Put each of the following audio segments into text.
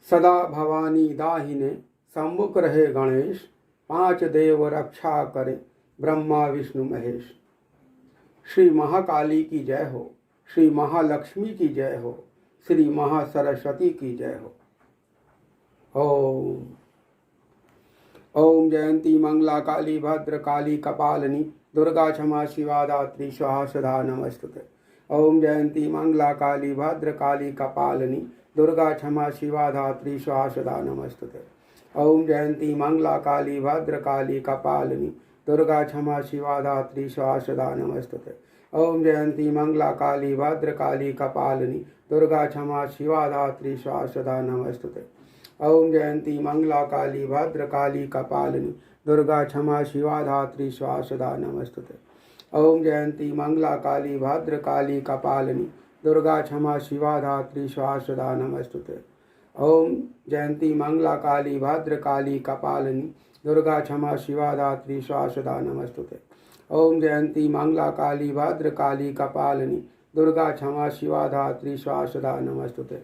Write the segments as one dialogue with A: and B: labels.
A: सदा भवानी दाहिने सम्मुख रहे गणेश, पांच देव रक्षा करे ब्रह्मा विष्णु महेश। श्री महाकाली की जय हो, श्री महालक्ष्मी की जय हो, श्री महासरस्वती की जय हो। ओम ओम जयंती मंगला काली भद्र काली कपालिनी दुर्गा क्षमा शिवा दात्री स्वाहा सदा नमस्तुते। ओम जयंती मंगला काली भद्र काली कपालिनी दुर्गा क्षमा शिवा धात्री स्वाहा सदा नमस्तुते। ओम जयंती मंगला काली भद्र काली कपालिनी दुर्गा क्षमा शिवा धात्री स्वाहा सदा नमस्तुते। ओम जयंती मंगला काली भद्र काली कपालिनी दुर्गा क्षमा शिवा धात्री स्वाहा सदा नमस्तुते। ओम जयंती मंगला काली भद्र काली कपालिनी दुर्गा क्षमा शिवा धात्री स्वाहा सदा नमस्तुते। ओम जयंती मंगला काली भद्र काली कपालिनी दुर्गा क्षमा शिवा धात्री स्वाहा सदा नमस्तुते। ओम जयंती मंगला काली भद्र काली कपालिनी दुर्गा क्षमा शिवा धात्री स्वाहा सदा नमस्तुते। ओम जयंती मंगला काली भद्र काली कपालिनी दुर्गा क्षमा शिवा धात्री स्वाहा सदा नमस्तुते।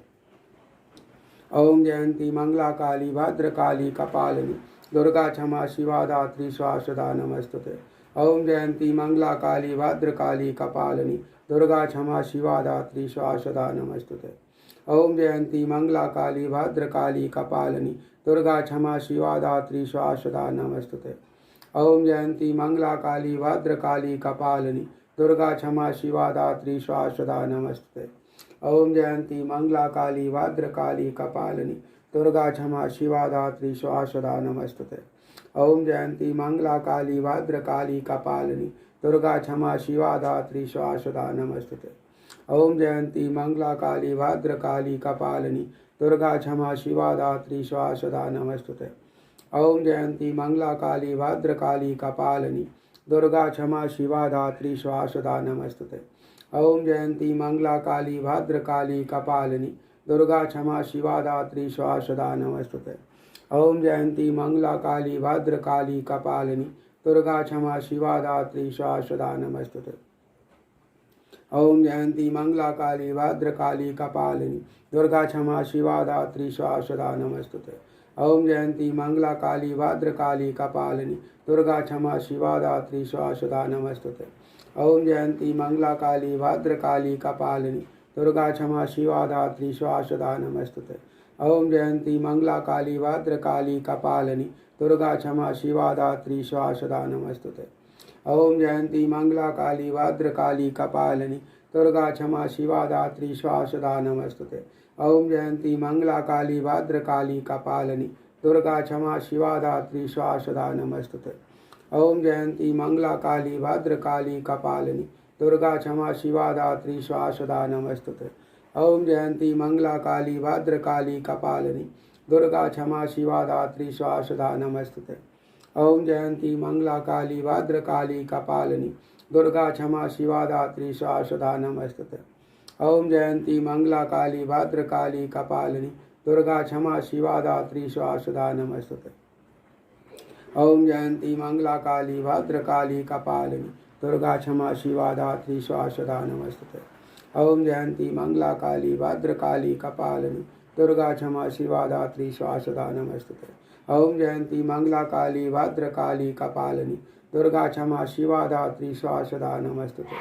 A: ओम जयंती मंगला काली भद्र काली कपालिनी दुर्गा क्षमा शिवा धात्री स्वाहा सदा नमस्तुते। ओम जयंती मंगला काली भद्र काली कपालिनी दुर्गा क्षमा शिवा धात्री स्वाहा सदा नमस्तुते। ओम जयंती मंगला काली भद्र काली कपालिनी दुर्गा क्षमा शिवा धात्री स्वाहा सदा नमस्तुते। ओम जयंती मंगला काली भद्र काली कपालिनी दुर्गा क्षमा शिवा धात्री स्वाहा सदा नमस्तुते। ओम जयंती मंगला काली भद्र काली कपालिनी दुर्गा क्षमा शिवा धात्री स्वाहा सदा नमस्तुते। ओम जयंती मंगला काली भद्र काली कपालिनी दुर्गा क्षमा शिवा धात्री स्वाहा सदा नमस्तुते। ओम जयंती मंगला काली भद्र काली कपालिनी दुर्गा क्षमा शिवा धात्री स्वाहा सदा नमस्तुते। ओम जयंती मंगला काली भद्र काली कपालिनी दुर्गा क्षमा शिवा धात्री स्वाहा सदा नमस्तुते। ओम जयंती मंगला काली भद्र काली कपालिनी दुर्गा क्षमा शिवा धात्री स्वाहा सदा नमस्तुते। ओम जयंती मंगला काली भद्र काली कपालिनी दुर्गा क्षमा शिवा धात्री स्वाहा सदा नमस्तुते। ओम जयंती मंगला काली भद्र काली कपालिनी दुर्गा क्षमा शिवा धात्री स्वाहा सदा नमस्तुते। ओम जयंती मंगला काली भद्र काली कपालिनी दुर्गा क्षमा शिवा धात्री स्वाहा सदा नमस्तुते। ओम जयंती मंगला काली भद्र काली कपालिनी दुर्गा क्षमा शिवा धात्री स्वाहा सदा नमस्तुते। ओम जयंती मंगला काली भद्र काली कपालिनी दुर्गा क्षमा शिवा धात्री स्वाहा सदा नमस्तुते। ओम जयंती मंगला काली भद्र काली कपालिनी दुर्गा क्षमा शिवा धात्री स्वाहा सदा नमस्तुते। ओम जयंती मंगला काली भद्र काली कपालिनी दुर्गा क्षमा शिवा धात्री स्वाहा सदा नमस्तुते। ओम जयंती मंगला काली भद्र काली कपालिनी दुर्गा क्षमा शिवा धात्री स्वाहा सदा नमस्तुते। ओम जयंती मंगला काली भद्र काली कपालिनी दुर्गा क्षमा शिवा धात्री स्वाहा सदा नमस्तुते। ओम जयंती मंगला काली भद्र काली कपालिनी दुर्गा क्षमा शिवा धात्री स्वाहा सदा नमस्तुते। ओम जयंती मंगला काली भद्र काली कपालिनी दुर्गा क्षमा शिवा धात्री स्वाहा सदा नमस्तुते। ओम जयंती मंगला काली भद्र काली कपालिनी दुर्गा क्षमा शिवा धात्री स्वाहा सदा नमस्तुते। ओम जयंती मंगला काली भद्र काली कपालिनी दुर्गा क्षमा शिवा धात्री स्वाहा सदा नमस्तुते। ओम जयंती मंगला काली भद्र काली कपालिनी दुर्गा क्षमा शिवा धात्री स्वाहा सदा नमस्तुते।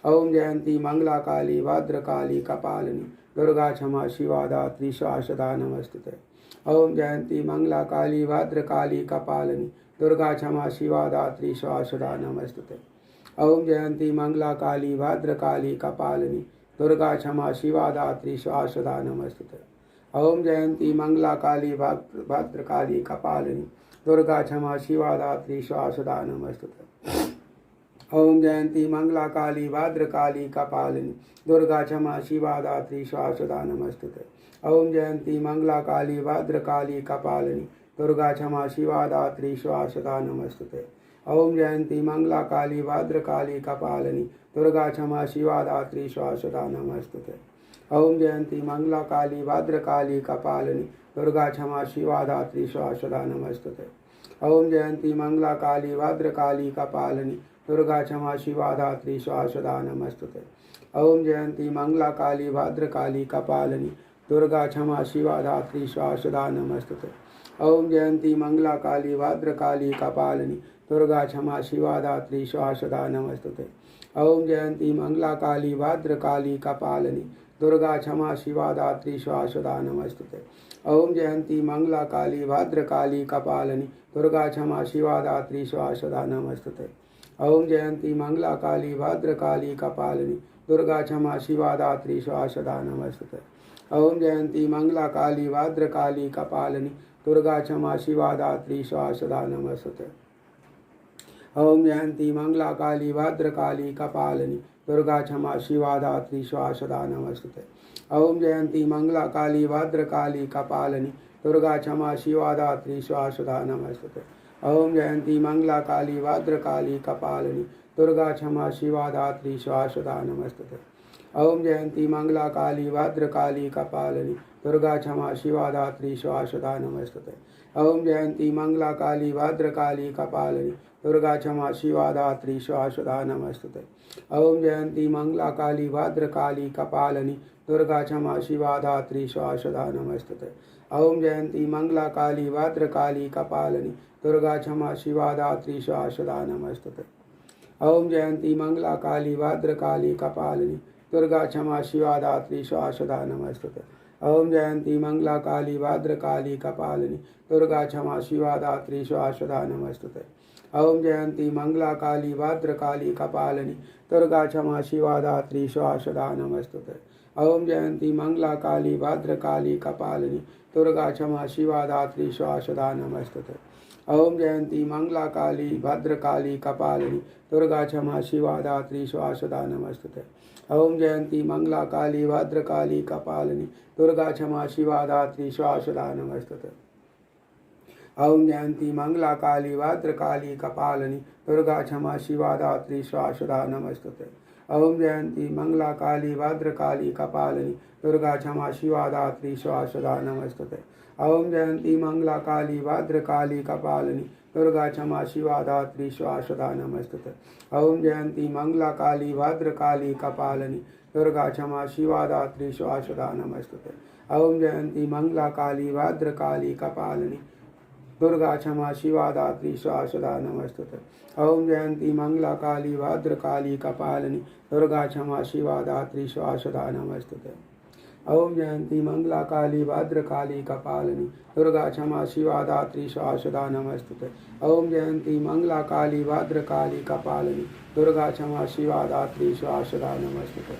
A: ओम जयंती मंगला काली भद्र काली कपालिनी दुर्गा क्षमा शिवा धात्री स्वाहा सदा नमस्तुते। ओम जयंती मंगला काली भद्र काली कपालिनी दुर्गा क्षमा शिवा धात्री स्वाहा सदा नमस्तुते। ओम जयंती मंगला काली भद्र काली कपालिनी दुर्गा क्षमा शिवा धात्री स्वाहा सदा नमस्तुते। ओम जयंती मंगला काली भद्र काली कपालिनी दुर्गा क्षमा शिवा धात्री स्वाहा सदा नमस्तुते। ओम जयंती मंगला काली भद्र काली कपालिनी दुर्गा क्षमा शिवा धात्री स्वाहा सदा नमस्तुते। ओम जयंती मंगला काली भद्र काली कपालिनी दुर्गा क्षमा शिवा धात्री स्वाहा सदा नमस्तुते। ओम जयंती मंगला काली भद्र काली कपालिनी दुर्गा क्षमा शिवा धात्री स्वाहा सदा नमस्तुते। ओम जयंती मंगला काली भद्र काली कपालिनी दुर्गा क्षमा शिवा धात्री स्वाहा सदा नमस्तुते। ओम जयंती मंगला काली भद्रकाली कपालिनी दुर्गा क्षमा शिवा धात्री स्वाहा नमस्तुते। ओम जयंती मंगला काली भद्रकाली कपालिनी दुर्गा क्षमा शिवा धात्री स्वाहा नमस्तुते। ओम जयंती मंगला काली भद्रकाली कपालिनी दुर्गा क्षमा शिवा धात्री स्वाहा नमस्तुते। ओम जयंती मंगला काली भद्रकाली कपालिनी दुर्गा क्षमा शिवा धात्री स्वाहा नमस्तुते। ओम जयंती मंगला काली भद्रकाली कपालिनी दुर्गा क्षमा शिवा धात्री स्वाहा नमस्तुते। ओम जयंती मंगला काली भद्रकाली कपालिनी दुर्गा क्षमा शिवा धात्री स्वाहा नमस्तुते। ओम जयंती मंगला काली भद्रकाली कपालिनी दुर्गा क्षमा शिवा धात्री स्वाहा नमस्तुते। ओम जयंती मंगला काली भद्रकाली कपालिनी दुर्गा क्षमा शिवा धात्री स्वाहा नमस्तुते। ओम जयंती मंगला काली भद्रकाली कपालिनी दुर्गा क्षमा शिवा धात्री स्वाहा नमस्तुते। ओम जयंती मंगला काली भद्रकाली कपालिनी दुर्गा क्षमा शिवा धात्री स्वाहा नमस्तुते। ओम जयंती मंगला काली भद्रकाली कपालिनी दुर्गा क्षमा शिवा धात्री स्वाहा नमस्तुते। ओम जयंती मंगला काली भद्रकाली कपालिनी दुर्गा क्षमा शिवा धात्री स्वाहा नमस्तुते। ओम जयंती मंगला काली भद्रकाली कपालिनी दुर्गा क्षमा शिवा धात्री स्वाहा नमस्तुते। ओम जयंती मंगला काली भद्रकाली कपालिनी दुर्गा क्षमा शिवा धात्री स्वाहा नमस्तुते। ओम जयंती मंगला काली भद्रकाली कपालिनी दुर्गा क्षमा शिवा धात्री स्वाहा नमस्तुते। ओम जयंती मंगला काली भद्रकाली कपालिनी दुर्गा क्षमा शिवा धात्री स्वाहा नमस्तुते। ओम जयंती मंगला काली भद्रकाली कपालिनी दुर्गा क्षमा शिवा धात्री स्वाहा नमस्तुते। ओम जयंती मंगला काली भद्रकाली कपालिनी दुर्गा क्षमा शिवा धात्री स्वाहा नमस्तुते। ओम जयंती मंगला काली भद्रकाली कपालिनी दुर्गा क्षमा शिवा धात्री स्वाहा नमस्तुते। ओम जयंती मंगला काली भद्रकाली कपालिनी दुर्गा क्षमा शिवा धात्री स्वाहा नमस्तुते। ओम जयंती मंगला काली भद्रकाली कपालिनी दुर्गा क्षमा शिवा धात्री स्वाहा नमस्तुते। ओम जयंती मंगला काली भद्रकाली कपालिनी दुर्गा क्षमा शिवा धात्री स्वाहा नमस्तुते। ओम जयंती मंगला काली भद्रकाली कपालिनी दुर्गा क्षमा शिवा धात्री स्वाहा नमस्तुते। ओम जयंती मंगला काली भद्रकाली कपालिनी दुर्गा क्षमा शिवा धात्री स्वाहा नमस्तुते। ओम जयंती मंगला काली भद्रकाली कपालिनी दुर्गा क्षमा शिवा धात्री स्वाहा नमस्तुते। ओम जयंती मंगला काली भद्रकाली कपालिनी दुर्गा क्षमा शिवा धात्री स्वाहा नमस्तुते। ओम जयंती मंगला काली भद्रकाली कपालिनी दुर्गा क्षमा शिवा धात्री स्वाहा नमस्तुते। ओम जयंती मंगला काली भद्रकाली कपालिनी दुर्गा क्षमा शिवा धात्री स्वाहा नमस्तुते। ओम जयंती मंगला काली भद्रकाली कपालिनी दुर्गा क्षमा शिवा धात्री स्वाहा नमस्तुते।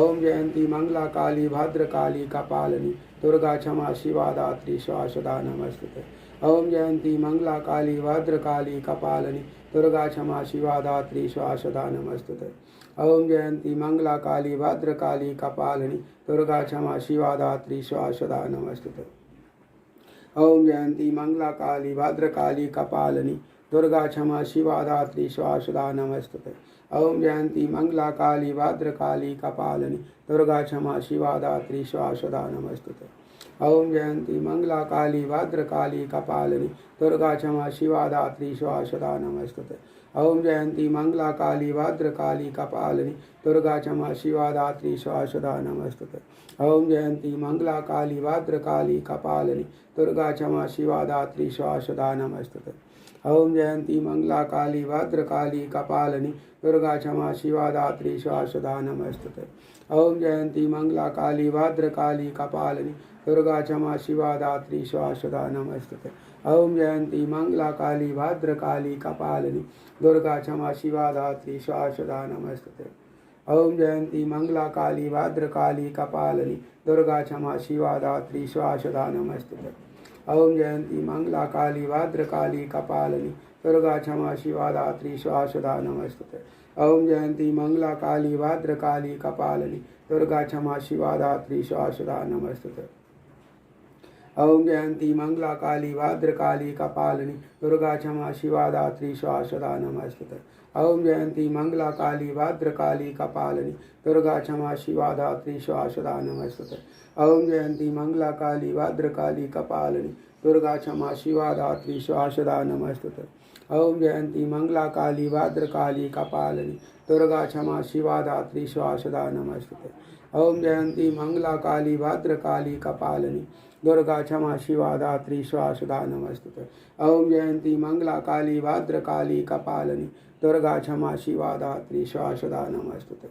A: ओम जयंती मंगला काली भद्रकाली कपालिनी दुर्गा क्षमा शिवा धात्री स्वाहा नमस्तुते। ओम जयंती मंगला काली भद्रकाली कपालिनी दुर्गा क्षमा शिवा धात्री स्वाहा नमस्तुते। ओम जयंती मंगला काली भद्रकाली कपालिनी दुर्गा क्षमा शिवा धात्री स्वाहा नमस्तुते। ओम जयंती मंगला काली भद्रकाली कपालिनी दुर्गा क्षमा शिवा धात्री स्वाहा नमस्तुते। ओम जयंती मंगला काली भद्रकाली कपालिनी दुर्गा क्षमा शिवा धात्री स्वाहा नमस्तुते। ओम जयंती मंगला काली भद्रकाली कपालिनी दुर्गा क्षमा शिवा धात्री स्वाहा नमस्तुते। ओम जयंती मंगला काली भद्रकाली कपालिनी दुर्गा क्षमा शिवा धात्री स्वाहा नमस्तुते। ओम जयंती मंगला काली भद्रकाली कपालिनी दुर्गा क्षमा शिवा धात्री स्वाहा नमस्तुते। ओम जयंती मंगला काली भद्रकाली कपालिनी दुर्गा क्षमा शिवा धात्री स्वाहा नमस्तुते। ओम जयंती मंगला काली भद्रकाली कपालिनी दुर्गा क्षमा शिवा धात्री स्वाहा नमस्तुते। ओम जयंती मंगला काली भद्रकाली कपालिनी दुर्गा क्षमा शिवा धात्री स्वाहा नमस्तुते। ओम जयंती मंगला काली भद्रकाली कपालिनी दुर्गा क्षमा शिवा धात्री स्वाहा नमस्तुते। ओम जयंती मंगला काली भद्रकाली कपालिनी दुर्गा क्षमा शिवा धात्री स्वाहा नमस्तुते। ओम जयंती मंगला काली भद्रकाली कपालिनी दुर्गा क्षमा शिवा धात्री स्वाहा नमस्तुते। ओम जयंती मंगला काली भद्रकाली कपालिनी दुर्गा क्षमा शिवा धात्री स्वाहा नमस्तुते। ओम जयंती मंगला काली भद्रकाली कपालिनी दुर्गा क्षमा शिवा धात्री स्वाहा सदा नमस्तुते। ओम जयंती मंगला काली भद्रकाली कपालिनी दुर्गा क्षमा शिवा धात्री स्वाहा सदा नमस्तुते। ओम जयंती मंगला काली भद्रकाली कपालिनी दुर्गा क्षमा शिवा धात्री स्वाहा सदा नमस्तुते। ओम जयंती मंगला काली भद्रकाली कपालिनी दुर्गा क्षमा शिवा धात्री स्वाहा सदा नमस्तुते।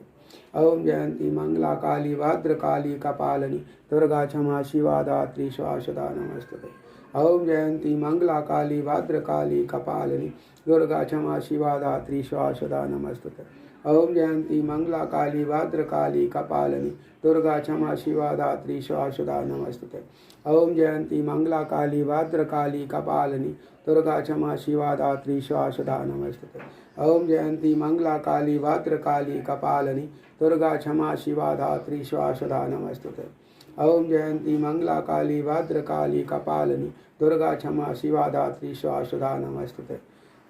A: ओम जयंती मंगला काली भद्रकाली कपालिनी दुर्गा क्षमा शिवा धात्री स्वाहा सदा नमस्तुते। ओम जयंती मंगला काली भद्रकाली कपालिनी दुर्गा क्षमा शिवा धात्री स्वाहा सदा नमस्तुते। ओम जयंती मंगला काली भद्रकाली कपालिनी दुर्गा क्षमा शिवा धात्री स्वाहा सदा नमस्तुते। ओम जयंती मंगला काली भद्रकाली कपालिनी दुर्गा क्षमा शिवा धात्री स्वाहा सदा नमस्तुते। ओम जयंती मंगला काली भद्रकाली कपालिनी दुर्गा क्षमा शिवा धात्री स्वाहा सदा नमस्तुते। ओम जयंती मंगला काली भद्रकाली कपालिनी दुर्गा क्षमा शिवा धात्री स्वाहा सदा नमस्तुते।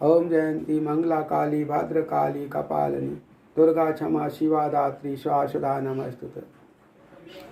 A: ओम जयंती मंगला काली भद्रकाली कपालिनी दुर्गा क्षमा शिवा धात्री स्वाहा सदा नमस्तुते।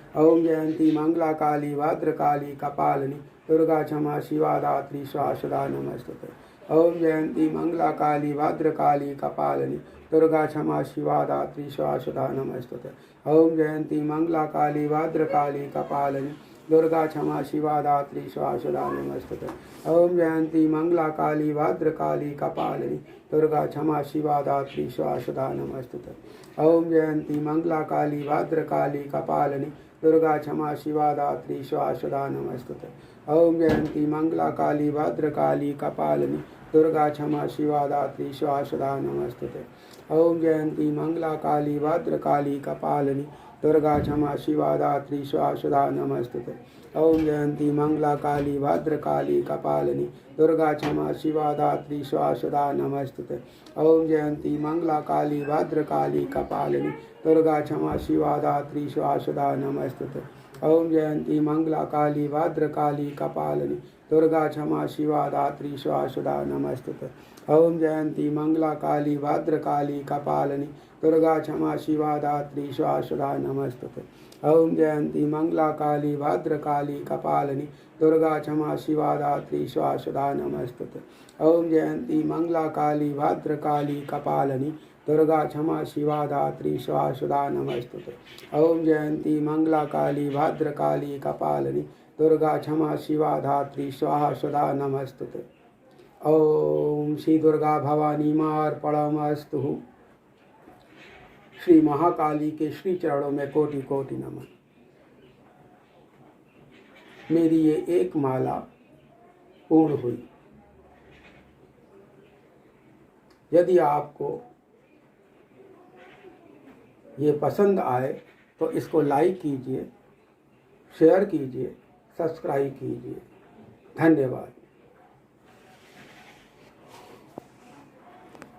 A: ओम जयंती मंगला काली भद्रकाली कपालिनी दुर्गा क्षमा शिवा धात्री स्वाहा सदा नमस्तुते। ओम जयंती मंगला काली भद्रकाली कपालिनी दुर्गा क्षमा शिवा धात्री स्वाहा सदा नमस्तुते। ओम जयंती मंगला काली भद्रकाली कपालिनी दुर्गा क्षमा शिवा धात्री स्वाहा सदा नमस्तुते। ओम जयंती मंगला काली भद्रकाली कपालिनी दुर्गा क्षमा शिवा धात्री स्वाहा सदा नमस्तुते। ओम जयंती मंगला काली भद्रकाली कपालिनी दुर्गा क्षमा शिवा धात्री स्वाहा सदा नमस्तुते। ओम जयंती मंगला काली भद्रकाली कपालिनी दुर्गा क्षमा शिवा धात्री स्वाहा सदा नमस्तुते। ओम जयंती मंगला काली भद्रकाली कपालिनी दुर्गा क्षमा शिवा धात्री स्वाहा सदा नमस्तुते। ओम जयंती मंगला काली भद्रकाली कपालिनी दुर्गा क्षमा शिवा धात्री स्वाहा सदा नमस्तुते। ओम जयंती मंगला काली भद्रकाली कपालिनी दुर्गा क्षमा शिवा धात्री स्वाहा सदा नमस्तुते। ओम जयंती मंगला काली भद्रकाली कपालिनी दुर्गा क्षमा शिवा धात्री स्वाहा सदा नमस्तुते। ओम जयंती मंगला काली भद्रकाली कपालिनी दुर्गा क्षमा शिवा धात्री स्वाहा सदा नमस्तुते। ओम जयंती मंगला काली भद्रकाली कपालिनी दुर्गा क्षमा शिवा धात्री स्वाहा सदा नमस्तुते। ओम जयंती मंगला काली भद्रकाली कपालिनी दुर्गा क्षमा शिवा धात्री स्वाहा सदा नमस्तुते। ओम जयंती मंगला काली भद्रकाली कपालिनी दुर्गा क्षमा शिवा धात्री स्वाहा सदा नमस्तुते। ओम श्री दुर्गा भवानी मार्पणमस्तु। श्री महाकाली के श्री चरणों में कोटि कोटि नमन। मेरी ये एक माला पूर्ण हुई। यदि आपको ये पसंद आए तो इसको लाइक कीजिए, शेयर कीजिए, सब्सक्राइब कीजिए। धन्यवाद।